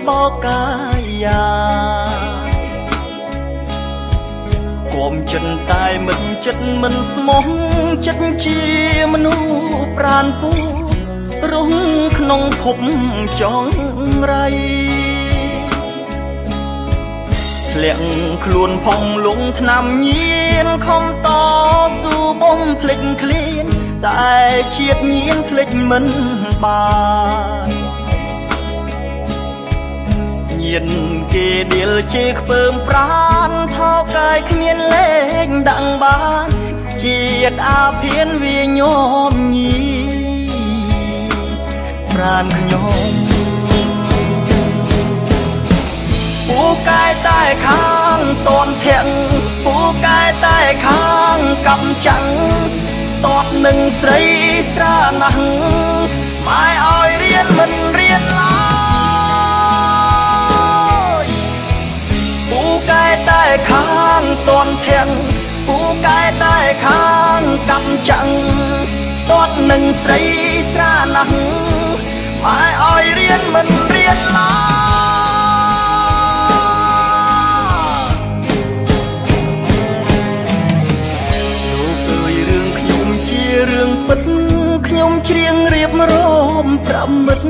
បោកកាយាគំចិនតែមិនចិត្តមិនស្មោះចិត្តជាមនុស្សប្រានពូរងក្នុងភពចងរៃធ្លាក់ខ្លួនផងលងថ្នាំញៀនខំតស៊ូបំភ្លេចឃ្លានតែជាតិញៀនភ្លេចមិនបានញៀនគេដៀលជេខ្ពើមប្រានថោកាយគ្មានលេងដាក់បានជាតិអាភានវាញោមញីប្រានខ្ញុំពូកែតែខាងតនធាក់ពូកែតែខាងកំចាំងស្ទាត់នឹងស្រីស្រាណាស់ម៉ែឲ្យរៀនមិនរៀនឡើយពូកែតែខាងតនធាក់ពូកែតែខាងកំចាំងស្ទាត់នឹងស្រីស្រាណាស់ម៉ែឲ្យរៀនមិនរៀនឡើយរឿងពិតខ្ញុំច្រៀងរៀបរំប្រាំមិត្ត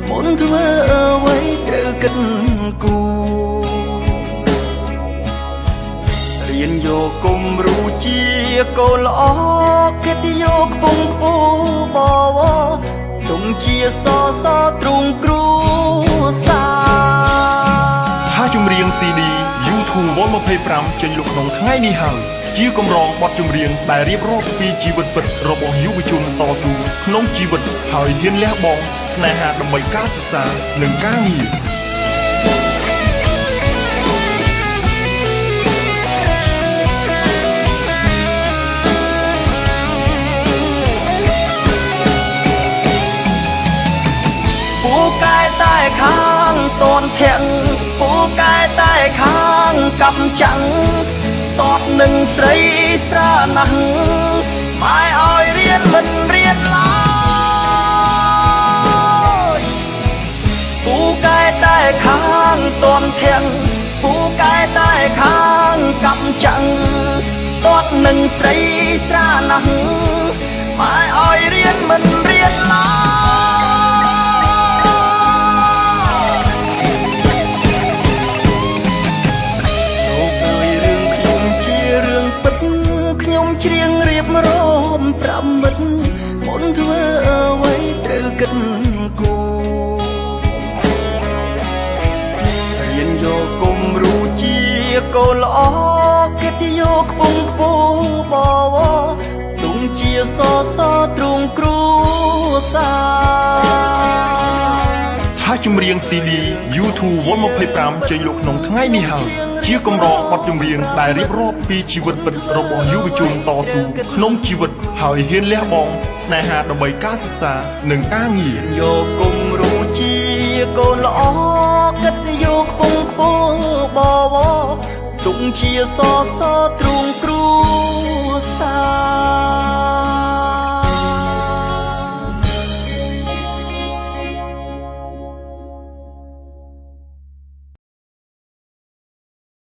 មុនធ្វើអ្វីត្រូវគិតគូរៀនយកគំរូជាកូនល្អគិតយកខ្ពង់ខ្ពស់បវទុំជាសសទ្រង់គ្រូសាថាចម្រៀង CD YouTube Vol 25ចេញលក់ក្នុងថ្ងៃនេះហើយជាកម្រងបទចម្រៀងដែលរៀបរាប់ពីជីវិតពិតរបស់យុវជនតស៊ូក្នុងជីវិតហើយហ៊ានលះបង់ស្នេហាដើម្បីការសិក្សានិងការងារពូកែតែខាងតនធាក់ពូកែតែខាងកំចាំងស្ទាត់នឹងស្រីស្រាណាស់ម៉ែឲ្យរៀនមិនរៀនឡើយពូកែតែខាងតនធាក់ពូកែតែខាងកំចាំងស្ទាត់នឹងស្រីស្រាណាស់ម៉ែឲ្យរៀនមិនរៀនឡើយខ្ញុំច្រៀងរៀបរំប្រាំមិត្តមុនធ្វើអ្វីត្រូវគិតគូរៀនយកគំរូជាកូនល្អគិតយកខ្ពង់ខ្ពស់បវទុំជាសសទ្រង់គ្រូសាថាចម្រៀង CD YouTube Vol 25ចេញលក់ក្នុងថ្ងៃនេះហើយជាកម្រងបទចម្រៀងដែលរៀបរាប់ពីជីវិតពិតរបស់យុវជនតស៊ូក្នុងជីវិតហើយហ៊ានលះបង់ស្នេហាដើម្បីការសិក្សានិងការងារយកគំរូជាកូនល្អគិតយកខ្ពង់ខ្ពស់បវទុំជាសសទ្រង់គ្រូ